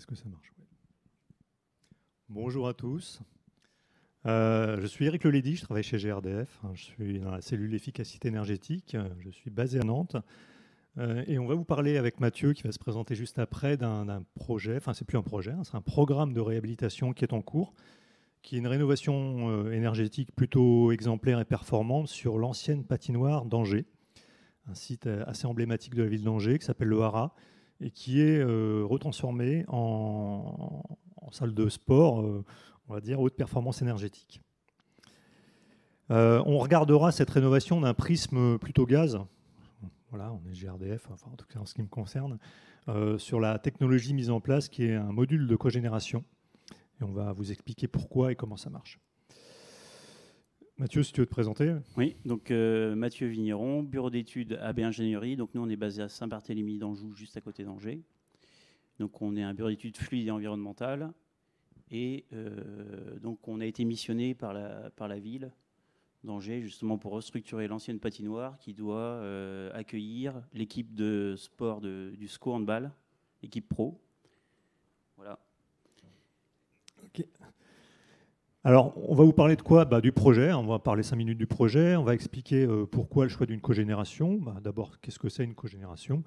Est-ce que ça marche? Oui. Bonjour à tous. Je suis Éric Lelédy, je travaille chez GRDF. Je suis dans la cellule efficacité énergétique. Je suis basé à Nantes. Et on va vous parler avec Mathieu, qui va se présenter juste après, d'un projet. Enfin, c'est plus un projet, c'est un programme de réhabilitation qui est en cours, qui est une rénovation énergétique plutôt exemplaire et performante sur l'ancienne patinoire d'Angers, un site assez emblématique de la ville d'Angers qui s'appelle le Haras et qui est retransformé en salle de sport, on va dire, haute performance énergétique. On regardera cette rénovation d'un prisme plutôt gaz. Voilà, on est GRDF, enfin, en tout cas en ce qui me concerne, sur la technologie mise en place qui est un module de cogénération. Et on va vous expliquer pourquoi et comment ça marche. Mathieu, si tu veux te présenter. Oui, donc Mathieu Vigneron, bureau d'études AB Ingénierie. Donc nous, on est basé à Saint-Barthélemy d'Anjou, juste à côté d'Angers. Donc on est un bureau d'études fluide et environnementales. Et donc on a été missionné par la ville d'Angers, justement pour restructurer l'ancienne patinoire qui doit accueillir l'équipe de sport du SCO handball, l'équipe pro. Voilà. Ok. Alors, on va vous parler de quoi? Du projet. On va parler 5 minutes du projet. On va expliquer pourquoi le choix d'une cogénération. D'abord, qu'est-ce que c'est une cogénération?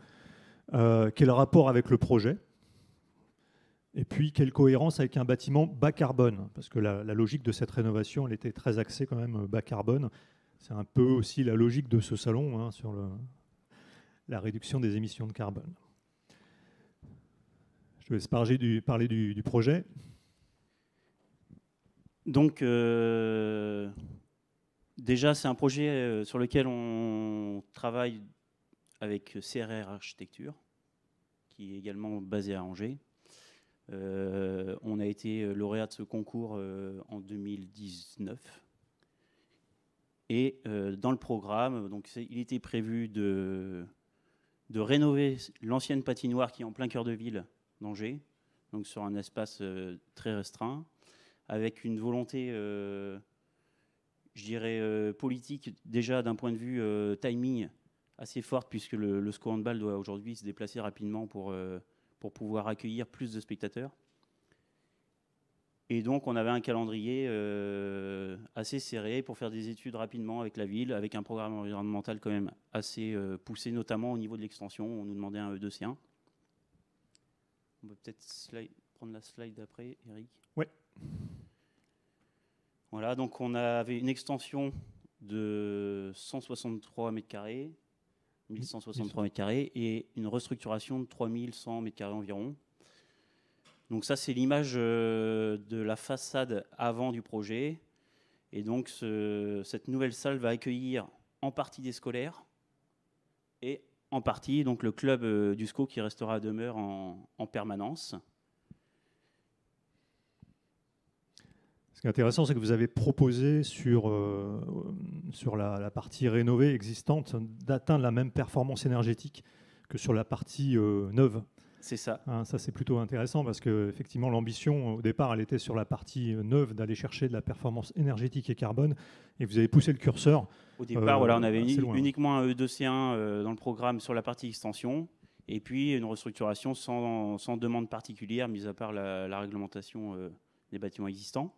Quel est le rapport avec le projet? Et puis, quelle cohérence avec un bâtiment bas carbone? Parce que la logique de cette rénovation, elle était très axée quand même bas carbone. C'est un peu aussi la logique de ce salon sur la réduction des émissions de carbone. Je te laisse parler du projet. Donc, déjà, c'est un projet sur lequel on travaille avec CRR Architecture, qui est également basé à Angers. On a été lauréat de ce concours en 2019. Et dans le programme, donc il était prévu de rénover l'ancienne patinoire qui est en plein cœur de ville d'Angers, donc sur un espace très restreint, avec une volonté, je dirais, politique, déjà d'un point de vue timing assez forte, puisque le SCO handball doit aujourd'hui se déplacer rapidement pour pouvoir accueillir plus de spectateurs. Et donc, on avait un calendrier assez serré pour faire des études rapidement avec la ville, avec un programme environnemental quand même assez poussé, notamment au niveau de l'extension. On nous demandait un E2C1. On peut peut-être prendre la slide d'après, Eric. Oui. Voilà, donc on avait une extension de 163 mètres carrés, 1163 mètres carrés, et une restructuration de 3100 mètres carrés environ. Donc ça, c'est l'image de la façade avant du projet. Et donc, cette nouvelle salle va accueillir en partie des scolaires et en partie donc, le club du SCO qui restera à demeure en permanence. Ce qui est intéressant, c'est que vous avez proposé sur la partie rénovée existante d'atteindre la même performance énergétique que sur la partie neuve. C'est ça. Ça, c'est plutôt intéressant parce qu'effectivement, l'ambition, au départ, elle était sur la partie neuve d'aller chercher de la performance énergétique et carbone. Et vous avez poussé le curseur. Au départ, voilà, on avait uniquement un E2C1 dans le programme sur la partie extension. Et puis, une restructuration sans demande particulière, mis à part la réglementation des bâtiments existants.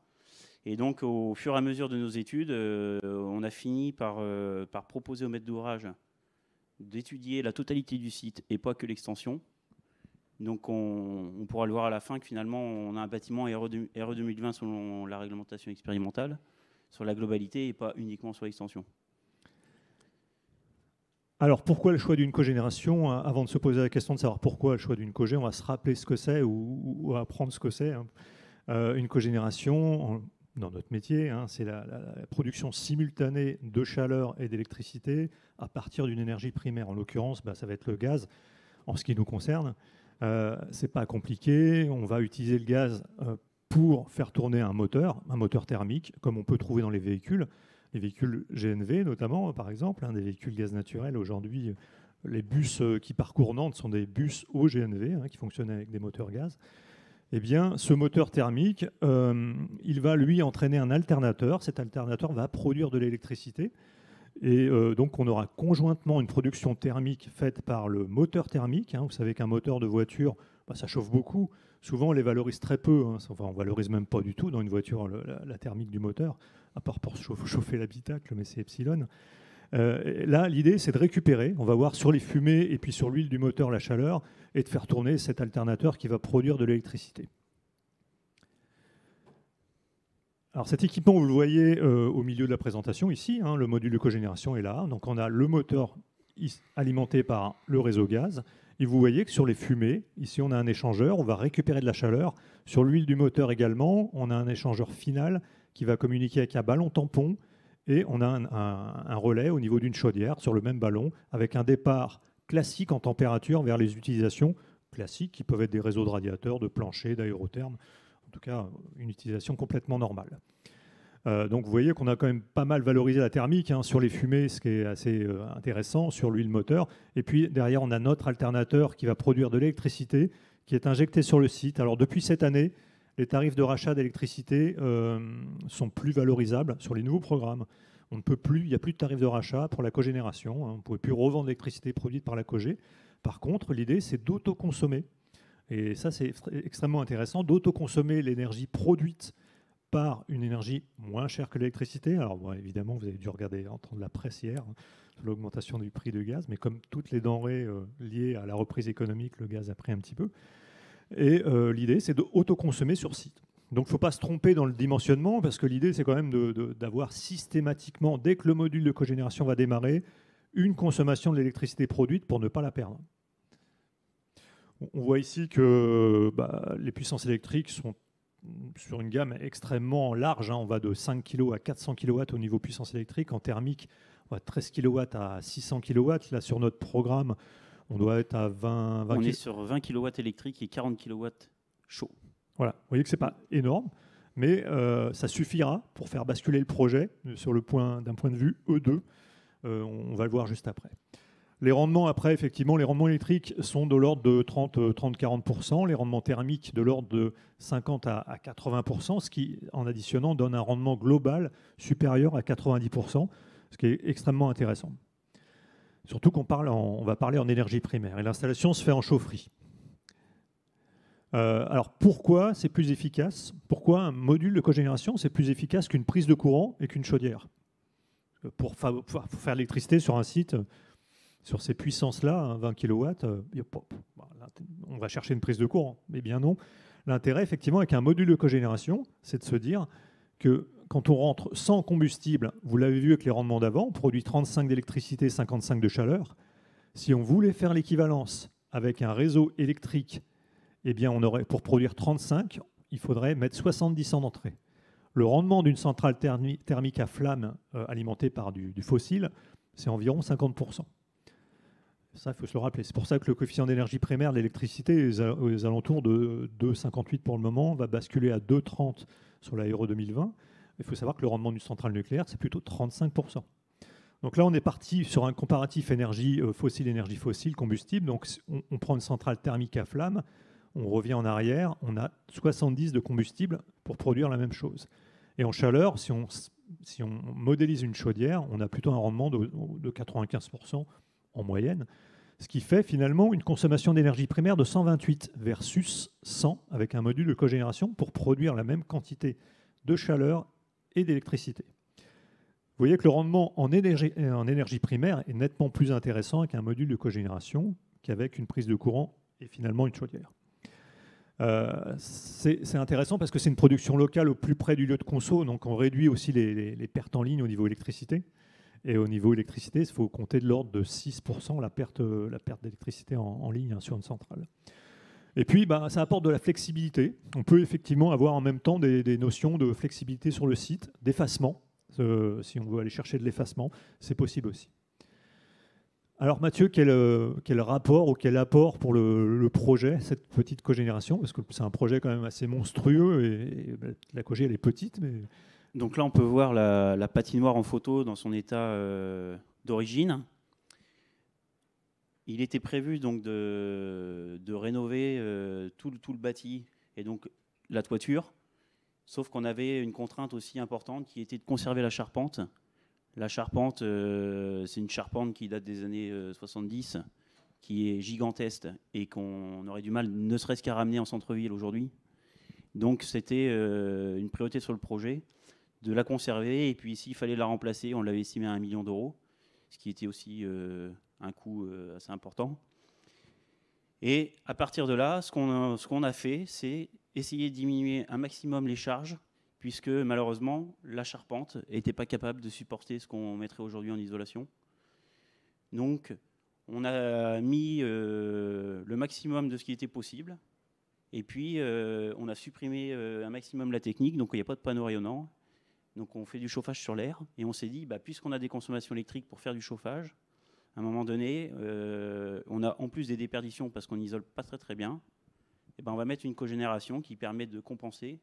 Et donc, au fur et à mesure de nos études, on a fini par proposer au maître d'ouvrage d'étudier la totalité du site et pas que l'extension. Donc, on pourra le voir à la fin que finalement, on a un bâtiment RE 2020 selon la réglementation expérimentale sur la globalité et pas uniquement sur l'extension. Alors, pourquoi le choix d'une cogénération? Avant de se poser la question de savoir pourquoi le choix d'une cogé, on va se rappeler ce que c'est ou apprendre ce que c'est. Une cogénération, dans notre métier, c'est la production simultanée de chaleur et d'électricité à partir d'une énergie primaire. En l'occurrence, ça va être le gaz, en ce qui nous concerne. C'est pas compliqué. On va utiliser le gaz pour faire tourner un moteur thermique, comme on peut trouver dans les véhicules GNV notamment, par exemple, des véhicules gaz naturel. Aujourd'hui, les bus qui parcourent Nantes sont des bus au GNV, qui fonctionnent avec des moteurs gaz. Eh bien, ce moteur thermique, il va lui entraîner un alternateur. Cet alternateur va produire de l'électricité. Et donc, on aura conjointement une production thermique faite par le moteur thermique. Vous savez qu'un moteur de voiture, ça chauffe beaucoup. souvent on les valorise très peu, hein. Enfin, on ne valorise même pas du tout dans une voiture la thermique du moteur, à part pour chauffer l'habitacle, mais c'est epsilon. Là, l'idée, c'est de récupérer, on va voir sur les fumées et puis sur l'huile du moteur la chaleur, et de faire tourner cet alternateur qui va produire de l'électricité. Alors cet équipement, vous le voyez au milieu de la présentation ici, hein, le module de cogénération est là. Donc on a le moteur alimenté par le réseau gaz. Et vous voyez que sur les fumées, ici on a un échangeur, on va récupérer de la chaleur. Sur l'huile du moteur également, on a un échangeur final qui va communiquer avec un ballon tampon. Et on a un relais au niveau d'une chaudière sur le même ballon avec un départ classique en température vers les utilisations classiques qui peuvent être des réseaux de radiateurs, de planchers, d'aérothermes. En tout cas, une utilisation complètement normale. Donc vous voyez qu'on a quand même pas mal valorisé la thermique hein, sur les fumées, ce qui est assez intéressant, sur l'huile moteur. Et puis derrière, on a notre alternateur qui va produire de l'électricité, qui est injecté sur le site. Alors depuis cette année, les tarifs de rachat d'électricité sont plus valorisables sur les nouveaux programmes. On ne peut plus, il n'y a plus de tarifs de rachat pour la cogénération. Hein, on ne pouvait plus revendre l'électricité produite par la cogé. Par contre, l'idée, c'est d'autoconsommer. Et ça, c'est extrêmement intéressant, d'autoconsommer l'énergie produite par une énergie moins chère que l'électricité. Alors, bon, évidemment, vous avez dû entendre la presse hier hein, sur l'augmentation du prix du gaz, mais comme toutes les denrées liées à la reprise économique, le gaz a pris un petit peu. Et l'idée, c'est d'autoconsommer sur site. Donc, il ne faut pas se tromper dans le dimensionnement, parce que l'idée, c'est quand même d'avoir systématiquement, dès que le module de cogénération va démarrer, une consommation de l'électricité produite pour ne pas la perdre. On voit ici que les puissances électriques sont sur une gamme extrêmement large. Hein. On va de 5 kW à 400 kW au niveau puissance électrique. En thermique, on va de 13 kW à 600 kW. Là, sur notre programme, on doit être à 20 On est sur 20 kW électrique et 40 kW chaud. Voilà, vous voyez que ce n'est pas énorme, mais ça suffira pour faire basculer le projet d'un point de vue E2. On va le voir juste après. Les rendements, après, effectivement, les rendements électriques sont de l'ordre de 30-40%, les rendements thermiques de l'ordre de 50 à 80%, ce qui, en additionnant, donne un rendement global supérieur à 90%, ce qui est extrêmement intéressant. Surtout on va parler en énergie primaire, et l'installation se fait en chaufferie. Alors, pourquoi c'est plus efficace? Pourquoi un module de cogénération, c'est plus efficace qu'une prise de courant et qu'une chaudière? Pour faire l'électricité sur un site... Sur ces puissances-là, 20 kW, on va chercher une prise de courant. Mais bien non. L'intérêt, effectivement, avec un module de cogénération, c'est de se dire que quand on rentre sans combustible, vous l'avez vu avec les rendements d'avant, on produit 35 d'électricité, 55 de chaleur. Si on voulait faire l'équivalence avec un réseau électrique, eh bien, pour produire 35, il faudrait mettre 70 en entrée. Le rendement d'une centrale thermique à flamme alimentée par du fossile, c'est environ 50%. Ça, il faut se le rappeler. C'est pour ça que le coefficient d'énergie primaire de l'électricité est aux alentours de 2,58 pour le moment, va basculer à 2,30 sur l'aéro 2020. Il faut savoir que le rendement d'une centrale nucléaire, c'est plutôt 35%. Donc là, on est parti sur un comparatif énergie fossile, combustible. Donc on prend une centrale thermique à flamme, on revient en arrière, on a 70 de combustible pour produire la même chose. Et en chaleur, si on modélise une chaudière, on a plutôt un rendement de 95% en moyenne, ce qui fait finalement une consommation d'énergie primaire de 128 versus 100 avec un module de cogénération pour produire la même quantité de chaleur et d'électricité. Vous voyez que le rendement en énergie primaire est nettement plus intéressant avec un module de cogénération qu'avec une prise de courant et finalement une chaudière. C'est intéressant parce que c'est une production locale au plus près du lieu de conso, donc on réduit aussi les pertes en ligne au niveau électricité. Et au niveau électricité, il faut compter de l'ordre de 6% la perte d'électricité en ligne hein, sur une centrale. Et puis, ça apporte de la flexibilité. On peut effectivement avoir en même temps des notions de flexibilité sur le site, d'effacement. Si on veut aller chercher de l'effacement, c'est possible aussi. Alors Mathieu, quel rapport ou quel apport pour le projet, cette petite cogénération? Parce que c'est un projet quand même assez monstrueux et la cogé, elle est petite, mais... Donc là, on peut voir la patinoire en photo dans son état d'origine. Il était prévu donc de rénover tout le bâti et donc la toiture, sauf qu'on avait une contrainte aussi importante qui était de conserver la charpente. La charpente, c'est une charpente qui date des années 70, qui est gigantesque et qu'on aurait du mal ne serait-ce qu'à ramener en centre-ville aujourd'hui. Donc c'était une priorité sur le projet, de la conserver, et puis s'il fallait la remplacer, on l'avait estimé à 1 million d'euros, ce qui était aussi un coût assez important. Et à partir de là, ce qu'on a fait, c'est essayer de diminuer un maximum les charges, puisque malheureusement, la charpente n'était pas capable de supporter ce qu'on mettrait aujourd'hui en isolation. Donc, on a mis le maximum de ce qui était possible, et puis on a supprimé un maximum la technique, donc il n'y a pas de panneau rayonnant. Donc on fait du chauffage sur l'air, et on s'est dit, puisqu'on a des consommations électriques pour faire du chauffage, à un moment donné, on a en plus des déperditions parce qu'on n'isole pas très bien, et on va mettre une cogénération qui permet de compenser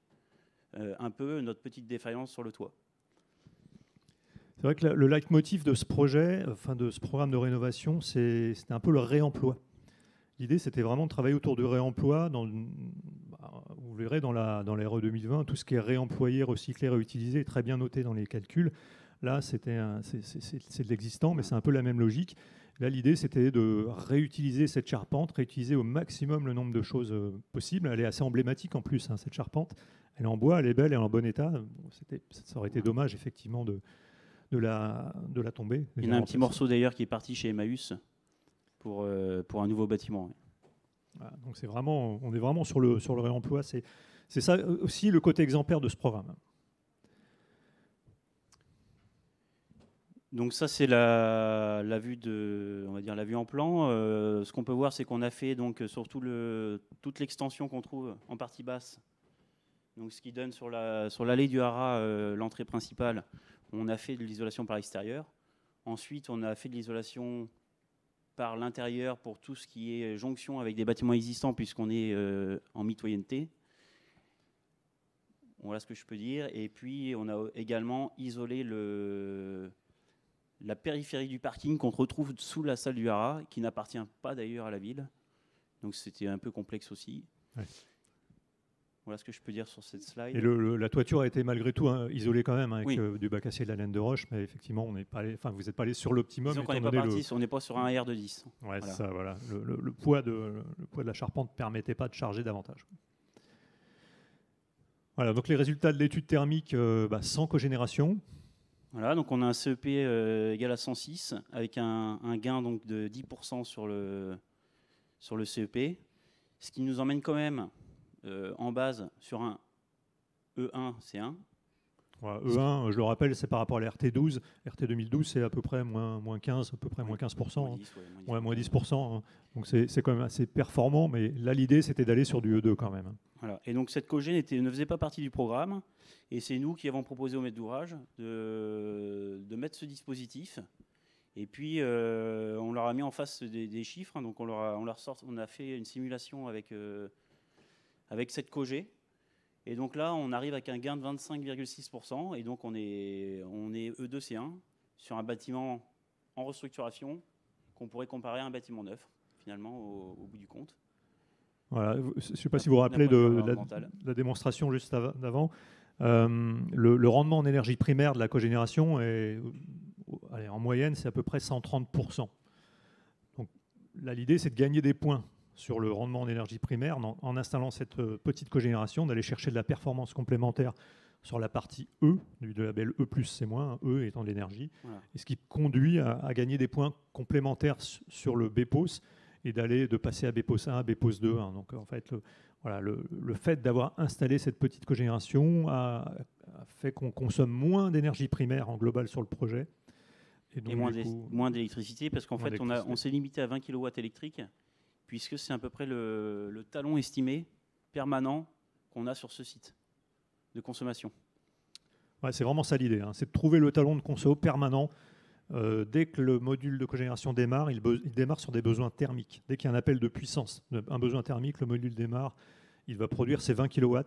un peu notre petite défaillance sur le toit. C'est vrai que le leitmotiv de ce projet, de ce programme de rénovation, c'était un peu le réemploi. L'idée, c'était vraiment de travailler autour du réemploi. Vous verrez dans la RE 2020, tout ce qui est réemployé, recyclé, réutilisé est très bien noté dans les calculs. Là, c'est de l'existant, mais c'est un peu la même logique. Là, l'idée, c'était de réutiliser cette charpente, réutiliser au maximum le nombre de choses possibles. Elle est assez emblématique en plus, cette charpente. Elle est en bois, elle est belle, elle est en bon état. Ça aurait été dommage, effectivement, de la tomber. Il y en a un petit morceau d'ailleurs qui est parti chez Emmaüs pour un nouveau bâtiment. Voilà, donc on est vraiment sur le réemploi. C'est ça aussi le côté exemplaire de ce programme. Donc ça, c'est la vue on va dire la vue en plan. Ce qu'on peut voir, c'est qu'on a fait donc sur toute l'extension qu'on trouve en partie basse. Donc ce qui donne sur l'allée du Haras, l'entrée principale, on a fait de l'isolation par l'extérieur. Ensuite, on a fait de l'isolation par l'intérieur pour tout ce qui est jonction avec des bâtiments existants, puisqu'on est en mitoyenneté. Voilà ce que je peux dire. Et puis, on a également isolé la périphérie du parking qu'on retrouve sous la salle du Haras, qui n'appartient pas d'ailleurs à la ville. Donc, c'était un peu complexe aussi. Ouais. Voilà ce que je peux dire sur cette slide. Et la toiture a été malgré tout isolée quand même, avec du bac acier et de la laine de roche, mais effectivement, vous n'êtes pas allé sur l'optimum. Disons qu'on n'est pas sur un R de 10. Ouais, voilà. Ça, voilà. Le poids de la charpente ne permettait pas de charger davantage. Voilà, donc les résultats de l'étude thermique sans cogénération. Voilà, donc on a un CEP égal à 106, avec un gain donc, de 10% sur le CEP, ce qui nous emmène quand même en base sur un E1, c'est 1. Ouais, E1, je le rappelle, c'est par rapport à la RT12. RT 2012, c'est à peu près moins 15, à peu près moins 15%. Moins 10%. Hein. Donc c'est quand même assez performant, mais là, l'idée, c'était d'aller sur du E2 quand même. Voilà. Et donc cette cogé ne faisait pas partie du programme, et c'est nous qui avons proposé au maître d'ouvrage de mettre ce dispositif. Et puis, on leur a mis en face des chiffres. Hein, donc on a fait une simulation avec cette cogé. Et donc là, on arrive avec un gain de 25,6%. Et donc, on est E2C1 sur un bâtiment en restructuration qu'on pourrait comparer à un bâtiment neuf, finalement, au bout du compte. Voilà. Je ne sais pas si vous vous rappelez de la démonstration juste d'avant. Le rendement en énergie primaire de la cogénération, en moyenne, c'est à peu près 130%. Donc là, l'idée, c'est de gagner des points sur le rendement en énergie primaire en installant cette petite cogénération, d'aller chercher de la performance complémentaire sur la partie E, du label E+, c'est moins, E étant de l'énergie, voilà. Et ce qui conduit à gagner des points complémentaires sur le BPOS et de passer à BPOS 1 à BPOS 2. Hein. Donc en fait, le fait d'avoir installé cette petite cogénération a fait qu'on consomme moins d'énergie primaire en global sur le projet. Et donc, moins d'électricité, parce qu'en fait, on s'est limité à 20 kW électriques, puisque c'est à peu près le talon estimé permanent qu'on a sur ce site de consommation. Ouais, c'est vraiment ça l'idée, hein, c'est de trouver le talon de conso permanent. Dès que le module de cogénération démarre, il démarre sur des besoins thermiques. Dès qu'il y a un appel de puissance, un besoin thermique, le module démarre, il va produire ses 20 kW.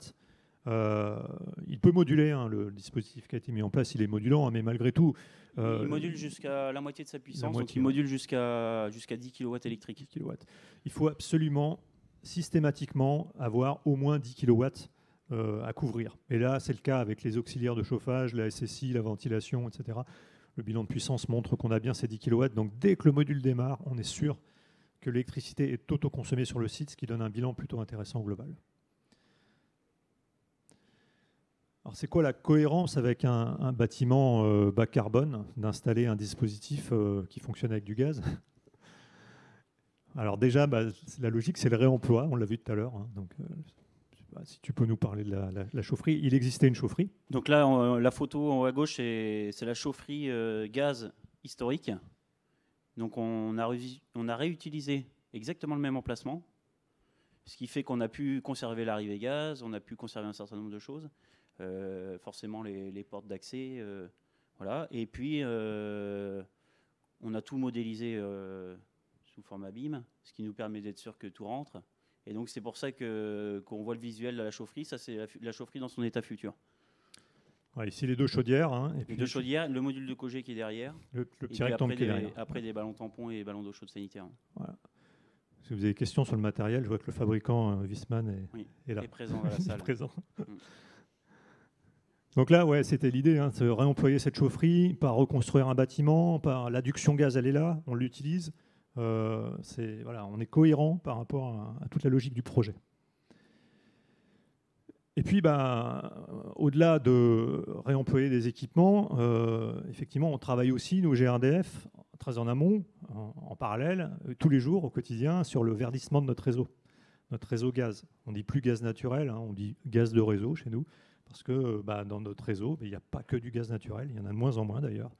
Il peut moduler, hein, le dispositif qui a été mis en place, il est modulant, hein, mais malgré tout... il module jusqu'à la moitié de sa puissance, donc il module jusqu'à 10 kW électriques. 10 kW. Il faut absolument, systématiquement, avoir au moins 10 kW à couvrir. Et là, c'est le cas avec les auxiliaires de chauffage, la SSI, la ventilation, etc. Le bilan de puissance montre qu'on a bien ces 10 kW. Donc dès que le module démarre, on est sûr que l'électricité est autoconsommée sur le site, ce qui donne un bilan plutôt intéressant global. Alors c'est quoi la cohérence avec un bâtiment bas carbone d'installer un dispositif qui fonctionne avec du gaz? Alors déjà, la logique, c'est le réemploi, on l'a vu tout à l'heure. Hein, donc, si tu peux nous parler de la chaufferie. Il existait une chaufferie. Donc là, la photo en haut à gauche, c'est la chaufferie gaz historique. Donc on a réutilisé exactement le même emplacement, ce qui fait qu'on a pu conserver l'arrivée gaz, on a pu conserver un certain nombre de choses. Forcément les portes d'accès, voilà. Et puis on a tout modélisé sous format BIM, ce qui nous permet d'être sûr que tout rentre. Et donc c'est pour ça qu'on voit le visuel de la chaufferie. Ça, c'est la chaufferie dans son état futur. Ouais, ici les deux chaudières. Hein, et puis deux chaudières, le module de Cogé qui est derrière. Le petit rectangle qui est derrière. Après des ballons tampons et des ballons d'eau chaude sanitaire. Voilà. Si vous avez des questions sur le matériel, je vois que le fabricant Wiesmann est là. Est présent à la salle. Présent. Donc là, ouais, c'était l'idée, hein, de réemployer cette chaufferie, par reconstruire un bâtiment, par l'adduction gaz, elle est là, on l'utilise. Voilà, on est cohérent par rapport à toute la logique du projet. Et puis, au-delà de réemployer des équipements, effectivement, on travaille aussi, nous, GRDF, très en amont, en parallèle, tous les jours, au quotidien, sur le verdissement de notre réseau gaz. On ne dit plus gaz naturel, hein, on dit gaz de réseau chez nous, parce que dans notre réseau, il n'y a pas que du gaz naturel, il y en a de moins en moins d'ailleurs,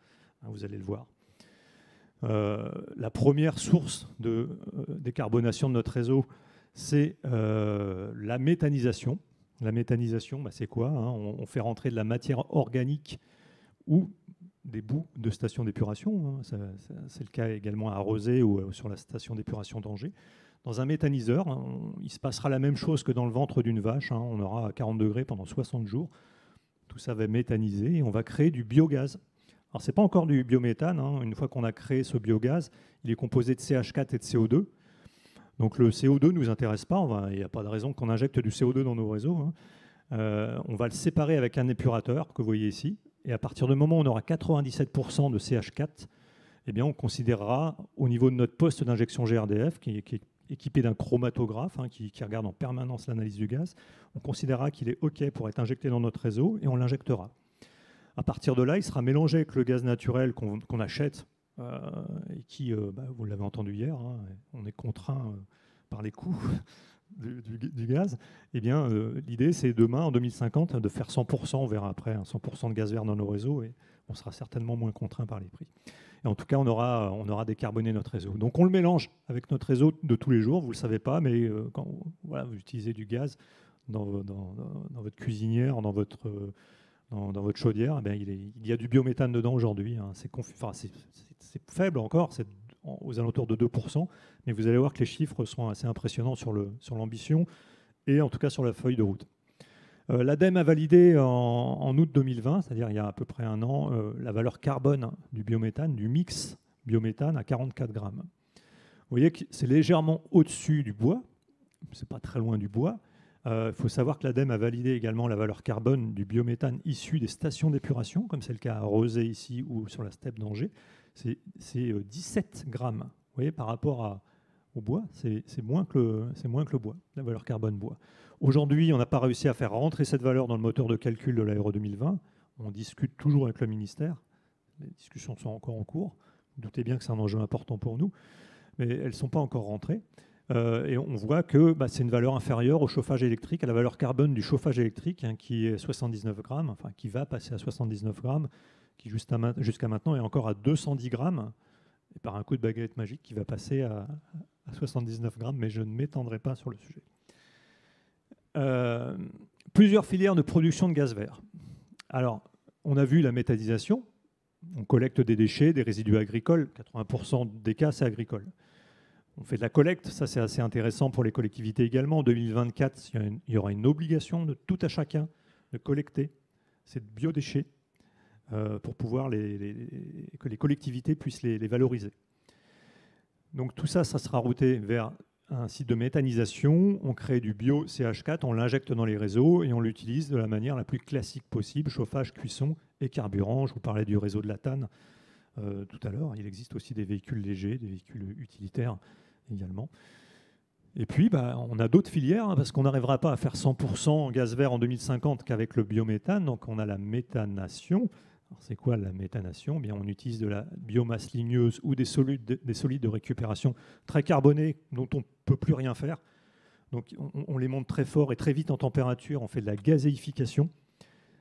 hein, vous allez le voir. La première source de décarbonation de notre réseau, c'est la méthanisation. La méthanisation, c'est quoi, hein? On fait rentrer de la matière organique ou des boues de stations d'épuration. Hein. C'est le cas également à Rosé ou sur la station d'épuration d'Angers. Dans un méthaniseur, hein, il se passera la même chose que dans le ventre d'une vache. Hein. On aura à 40 degrés pendant 60 jours. Tout ça va méthaniser et on va créer du biogaz. Alors, ce n'est pas encore du biométhane. Hein. Une fois qu'on a créé ce biogaz, il est composé de CH4 et de CO2. Donc le CO2 ne nous intéresse pas. Il n'y a pas de raison qu'on injecte du CO2 dans nos réseaux. Hein. On va le séparer avec un épurateur que vous voyez ici. Et à partir du moment où on aura 97% de CH4, eh bien, on considérera au niveau de notre poste d'injection GRDF, qui est équipé d'un chromatographe qui regarde en permanence l'analyse du gaz, on considérera qu'il est OK pour être injecté dans notre réseau et on l'injectera. À partir de là, il sera mélangé avec le gaz naturel qu'on achète et qui, vous l'avez entendu hier, hein, on est contraint par les coûts du gaz. Eh bien, l'idée, c'est demain, en 2050, de faire 100%, on verra après, 100% de gaz vert dans nos réseaux et on sera certainement moins contraint par les prix. Et en tout cas, on aura décarboné notre réseau. Donc, on le mélange avec notre réseau de tous les jours. Vous ne le savez pas, mais quand vous utilisez du gaz dans votre cuisinière, dans votre chaudière, il y a du biométhane dedans aujourd'hui. Hein. C'est faible encore, c'est aux alentours de 2%, mais vous allez voir que les chiffres sont assez impressionnants sur l'ambition et en tout cas sur la feuille de route. L'ADEME a validé en août 2020, c'est-à-dire il y a à peu près un an, la valeur carbone du biométhane, du mix biométhane à 44 grammes. Vous voyez que c'est légèrement au-dessus du bois, c'est pas très loin du bois. Il faut savoir que l'ADEME a validé également la valeur carbone du biométhane issu des stations d'épuration, comme c'est le cas à Rosé ici ou sur la steppe d'Angers. C'est 17 grammes. Vous voyez, par rapport au bois, c'est moins que le bois, la valeur carbone bois. Aujourd'hui, on n'a pas réussi à faire rentrer cette valeur dans le moteur de calcul de l'Aéro 2020. On discute toujours avec le ministère. Les discussions sont encore en cours. Vous doutez bien que c'est un enjeu important pour nous, mais elles ne sont pas encore rentrées. Et on voit que c'est une valeur inférieure au chauffage électrique, à la valeur carbone du chauffage électrique, hein, qui est 79 grammes, enfin qui va passer à 79 grammes, qui jusqu'à maintenant est encore à 210 grammes, et par un coup de baguette magique qui va passer à 79 grammes, mais je ne m'étendrai pas sur le sujet. Plusieurs filières de production de gaz vert. Alors, on a vu la méthanisation, on collecte des déchets, des résidus agricoles, 80% des cas c'est agricole. On fait de la collecte, ça c'est assez intéressant pour les collectivités également. En 2024, il y aura une obligation de tout à chacun de collecter ces biodéchets pour pouvoir que les collectivités puissent les valoriser. Donc tout ça, ça sera routé vers un site de méthanisation. On crée du bio-CH4, on l'injecte dans les réseaux et on l'utilise de la manière la plus classique possible, chauffage, cuisson et carburant. Je vous parlais du réseau de la TAN tout à l'heure. Il existe aussi des véhicules légers, des véhicules utilitaires également. Et puis, on a d'autres filières, parce qu'on n'arrivera pas à faire 100% gaz vert en 2050 qu'avec le biométhane. Donc, on a la méthanation. Alors, c'est quoi la méthanation ? Bien, on utilise de la biomasse ligneuse ou des solides de récupération très carbonés dont on ne peut plus rien faire. Donc, on les monte très fort et très vite en température. On fait de la gazéification.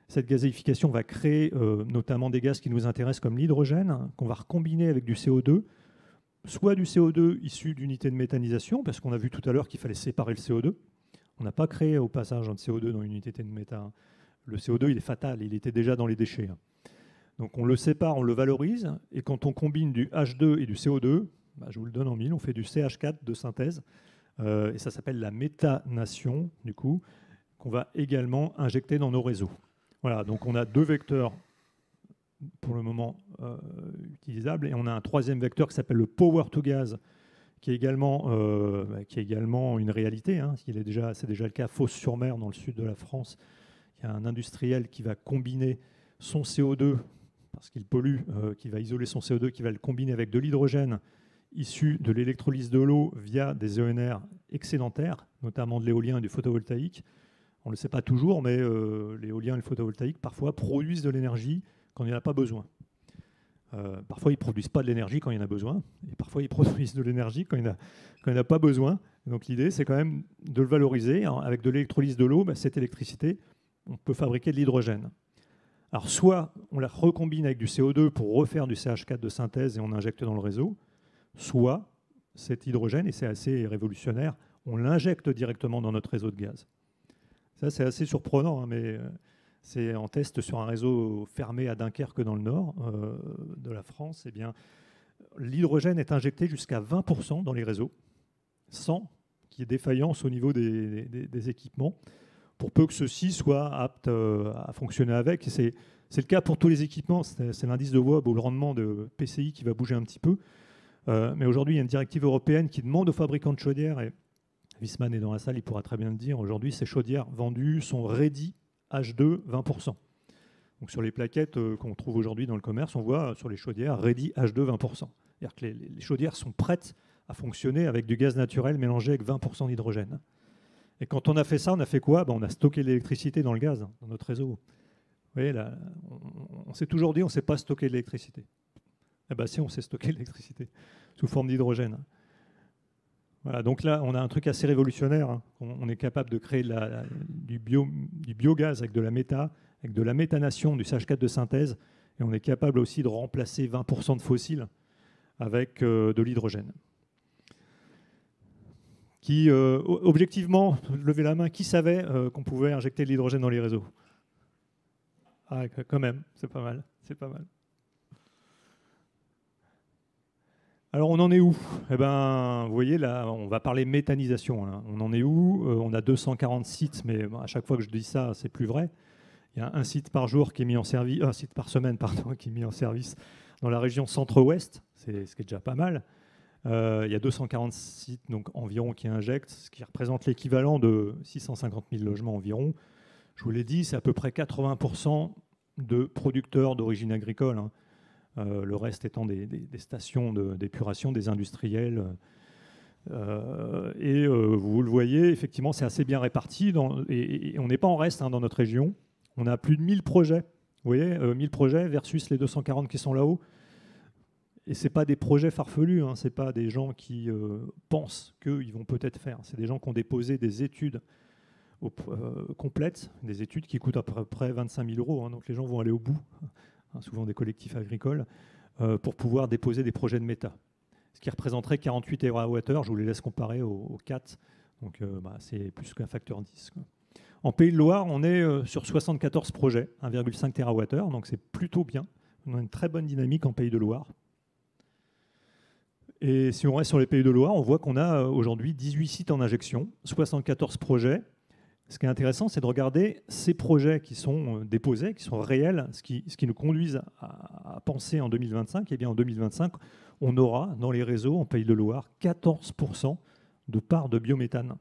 Cette gazéification va créer notamment des gaz qui nous intéressent comme l'hydrogène, qu'on va recombiner avec du CO2, soit du CO2 issu d'unités de méthanisation, parce qu'on a vu tout à l'heure qu'il fallait séparer le CO2. On n'a pas créé au passage un CO2 dans une unité de métha. Le CO2, il est fatal, il était déjà dans les déchets. Donc on le sépare, on le valorise, et quand on combine du H2 et du CO2, je vous le donne en mille, on fait du CH4 de synthèse, et ça s'appelle la méthanation, du coup, qu'on va également injecter dans nos réseaux. Voilà, donc on a 2 vecteurs pour le moment utilisables, et on a un 3e vecteur qui s'appelle le power to gas, qui est également une réalité. C'est déjà le cas à Fos-sur-Mer, dans le sud de la France. Il y a un industriel qui va combiner son CO2, parce qu'il pollue, qui va isoler son CO2, qui va le combiner avec de l'hydrogène issu de l'électrolyse de l'eau via des ENR excédentaires, notamment de l'éolien et du photovoltaïque. On ne le sait pas toujours, mais l'éolien et le photovoltaïque, parfois, produisent de l'énergie quand il n'y en a pas besoin. Parfois, ils ne produisent pas de l'énergie quand il y en a besoin, et parfois, ils produisent de l'énergie quand il n'y en a pas besoin. Donc, l'idée, c'est quand même de le valoriser. Avec de l'électrolyse de l'eau, cette électricité, on peut fabriquer de l'hydrogène. Alors, soit on la recombine avec du CO2 pour refaire du CH4 de synthèse et on injecte dans le réseau, soit cet hydrogène, et c'est assez révolutionnaire, on l'injecte directement dans notre réseau de gaz. Ça, c'est assez surprenant, mais c'est en test sur un réseau fermé à Dunkerque dans le nord de la France. Eh bien, l'hydrogène est injecté jusqu'à 20% dans les réseaux, sans qu'il y ait défaillance au niveau des équipements, pour peu que ceux-ci soient aptes à fonctionner avec. Et c'est le cas pour tous les équipements. C'est l'indice de WOB ou le rendement de PCI qui va bouger un petit peu. Mais aujourd'hui, il y a une directive européenne qui demande aux fabricants de chaudières, et Wiesmann est dans la salle, il pourra très bien le dire, aujourd'hui, ces chaudières vendues sont ready H2 20%. Donc sur les plaquettes qu'on trouve aujourd'hui dans le commerce, on voit sur les chaudières ready H2 20%. C'est-à-dire que les chaudières sont prêtes à fonctionner avec du gaz naturel mélangé avec 20% d'hydrogène. Et quand on a fait ça, on a fait quoi ? On a stocké l'électricité dans le gaz, dans notre réseau. Vous voyez, là, on s'est toujours dit on ne sait pas stocker de l'électricité. Eh bien si, on sait stocker l'électricité sous forme d'hydrogène. Voilà, donc là, on a un truc assez révolutionnaire. On est capable de créer du biogaz avec de la méthanation, du CH4 de synthèse, et on est capable aussi de remplacer 20% de fossiles avec de l'hydrogène. Objectivement, levez la main, qui savait qu'on pouvait injecter de l'hydrogène dans les réseaux ? Ah, quand même, c'est pas mal, c'est pas mal. Alors, on en est où ? Eh ben, vous voyez, là, on va parler méthanisation. On en est où ? On a 240 sites, mais à chaque fois que je dis ça, c'est plus vrai. Il y a un site par jour qui est mis en service, un site par semaine, pardon, qui est mis en service dans la région centre-ouest, ce qui est déjà pas mal. Il y a 240 sites donc, environ qui injectent, ce qui représente l'équivalent de 650 000 logements environ. Je vous l'ai dit, c'est à peu près 80% de producteurs d'origine agricole. Le reste étant des stations d'épuration, des industriels. Vous le voyez, effectivement, c'est assez bien réparti. Et on n'est pas en reste dans notre région. On a plus de 1000 projets. Vous voyez, 1000 projets versus les 240 qui sont là-haut. Et ce n'est pas des projets farfelus, ce n'est pas des gens qui pensent qu'ils vont peut-être faire. C'est des gens qui ont déposé des études complètes, des études qui coûtent à peu près 25 000 €. Donc les gens vont aller au bout. Souvent des collectifs agricoles, pour pouvoir déposer des projets de méta. Ce qui représenterait 48 TWh, je vous les laisse comparer aux 4, donc c'est plus qu'un facteur 10. Quoi. En Pays de Loire, on est sur 74 projets, 1,5 TWh, donc c'est plutôt bien. On a une très bonne dynamique en Pays de Loire. Et si on reste sur les Pays de Loire, on voit qu'on a aujourd'hui 18 sites en injection, 74 projets. Ce qui est intéressant, c'est de regarder ces projets qui sont déposés, qui sont réels, ce qui nous conduise à penser en 2025. Eh bien, en 2025, on aura dans les réseaux, en Pays de Loire, 14% de part de biométhane,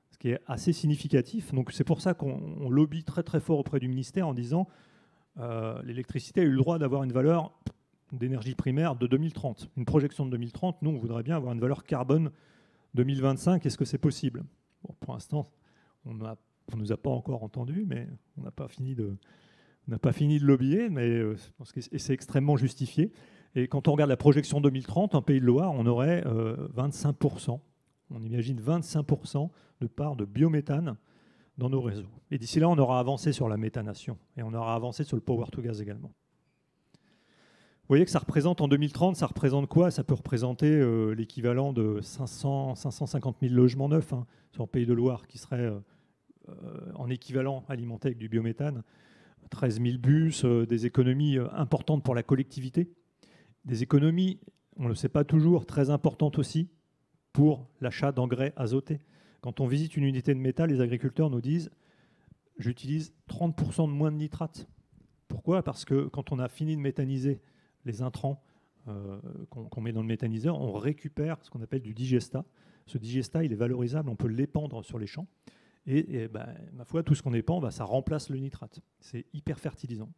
ce qui est assez significatif. Donc, c'est pour ça qu'on lobby très très fort auprès du ministère en disant l'électricité a eu le droit d'avoir une valeur d'énergie primaire de 2030. Une projection de 2030, nous, on voudrait bien avoir une valeur carbone 2025, est-ce que c'est possible? Bon, pour l'instant, on ne nous a pas encore entendus, mais on n'a pas fini de lobbyer, mais je pense que c'est extrêmement justifié. Et quand on regarde la projection 2030, en Pays de Loire, on aurait 25%. On imagine 25% de part de biométhane dans nos réseaux. Et d'ici là, on aura avancé sur la méthanation et on aura avancé sur le power to gas également. Vous voyez que ça représente en 2030, ça représente quoi? Ça peut représenter l'équivalent de 550 000 logements neufs sur le Pays de Loire qui seraient en équivalent alimenté avec du biométhane. 13 000 bus, des économies importantes pour la collectivité. Des économies, on ne le sait pas toujours, très importantes aussi pour l'achat d'engrais azotés. Quand on visite une unité de métal, les agriculteurs nous disent « j'utilise 30% de moins de nitrates ». Pourquoi? Parce que quand on a fini de méthaniser les intrants qu'on met dans le méthaniseur, on récupère ce qu'on appelle du digestat. Ce digestat, il est valorisable, on peut l'épandre sur les champs. Et ma foi, tout ce qu'on épand, ça remplace le nitrate. C'est hyper fertilisant.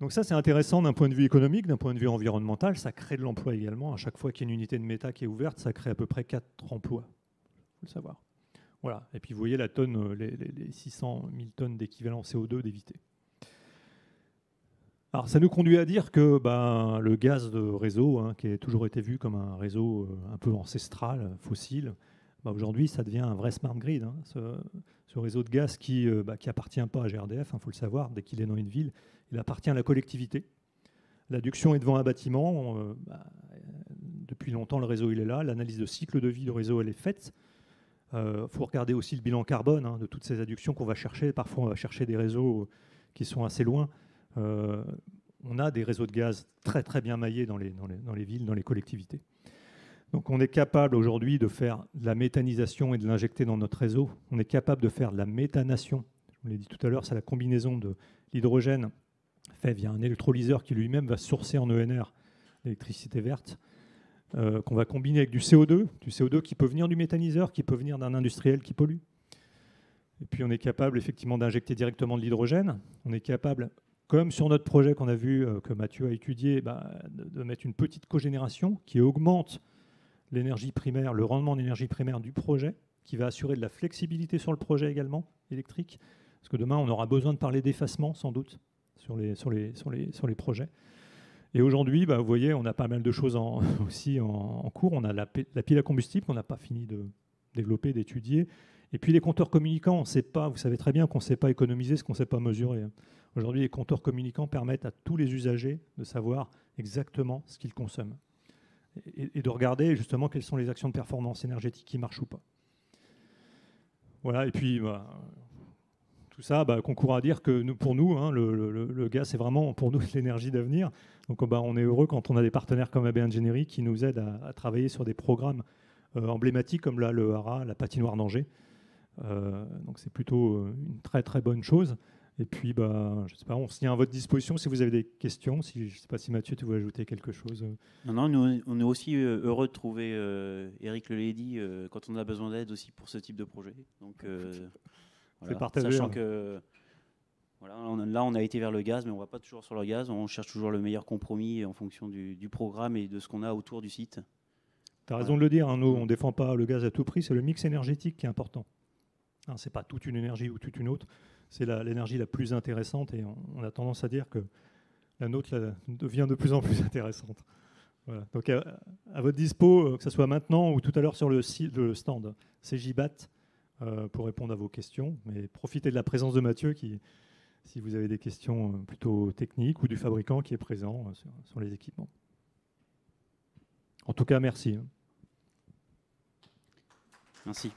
Donc ça, c'est intéressant d'un point de vue économique, d'un point de vue environnemental. Ça crée de l'emploi également. À chaque fois qu'il y a une unité de méta qui est ouverte, ça crée à peu près 4 emplois. Il faut le savoir. Voilà. Et puis vous voyez la tonne, les 600 000 tonnes d'équivalent CO2 d'éviter. Alors ça nous conduit à dire que le gaz de réseau, qui a toujours été vu comme un réseau un peu ancestral, fossile, aujourd'hui ça devient un vrai smart grid. Ce réseau de gaz qui appartient pas à GRDF, faut le savoir, dès qu'il est dans une ville, il appartient à la collectivité. L'adduction est devant un bâtiment. Depuis longtemps, le réseau il est là. L'analyse de cycle de vie du réseau elle est faite. Faut regarder aussi le bilan carbone de toutes ces adductions qu'on va chercher. Parfois, on va chercher des réseaux qui sont assez loin. On a des réseaux de gaz très très bien maillés dans les villes, dans les collectivités. Donc on est capable aujourd'hui de faire de la méthanisation et de l'injecter dans notre réseau. On est capable de faire de la méthanation. Je vous l'ai dit tout à l'heure, c'est la combinaison de l'hydrogène fait via un électrolyseur qui lui-même va sourcer en ENR l'électricité verte, qu'on va combiner avec du CO2 qui peut venir du méthaniseur, qui peut venir d'un industriel qui pollue. Et puis on est capable effectivement d'injecter directement de l'hydrogène. On est capable, comme sur notre projet qu'on a vu, que Mathieu a étudié, de mettre une petite cogénération qui augmente l'énergie primaire, le rendement d'énergie primaire du projet, qui va assurer de la flexibilité sur le projet également, électrique. Parce que demain, on aura besoin de parler d'effacement, sans doute, sur les projets. Et aujourd'hui, vous voyez, on a pas mal de choses aussi en cours. On a la pile à combustible qu'on n'a pas fini de développer, d'étudier. Et puis les compteurs communicants, on sait pas, vous savez très bien qu'on ne sait pas économiser ce qu'on ne sait pas mesurer. Aujourd'hui, les compteurs communicants permettent à tous les usagers de savoir exactement ce qu'ils consomment. Et de regarder justement quelles sont les actions de performance énergétique qui marchent ou pas. Voilà, et puis tout ça concourt à dire que pour nous, le gaz, c'est vraiment pour nous l'énergie d'avenir. Donc on est heureux quand on a des partenaires comme AB Ingénierie qui nous aident à travailler sur des programmes emblématiques comme là, le Hara, la patinoire d'Angers. Donc c'est plutôt une très très bonne chose. Et puis, je sais pas, on se tient à votre disposition si vous avez des questions. Je ne sais pas si Mathieu, tu veux ajouter quelque chose. Non, nous, on est aussi heureux de trouver Eric Lelady quand on a besoin d'aide aussi pour ce type de projet. Donc, c'est partagé. Sachant que là, on a été vers le gaz, mais on ne va pas toujours sur le gaz. On cherche toujours le meilleur compromis en fonction du programme et de ce qu'on a autour du site. Tu as raison de le dire. Nous, on ne défend pas le gaz à tout prix. C'est le mix énergétique qui est important. Ce n'est pas toute une énergie ou toute une autre. C'est l'énergie la plus intéressante et on a tendance à dire que la nôtre devient de plus en plus intéressante. Voilà. Donc à votre dispo, que ce soit maintenant ou tout à l'heure sur le stand CJBAT pour répondre à vos questions. Mais profitez de la présence de Mathieu si vous avez des questions plutôt techniques ou du fabricant qui est présent sur les équipements. En tout cas, merci. Merci.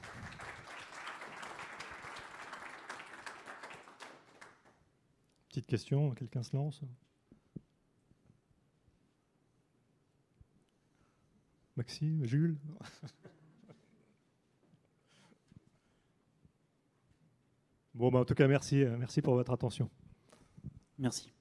Petite question, quelqu'un se lance? Maxime, Jules? Bon, en tout cas, merci pour votre attention. Merci.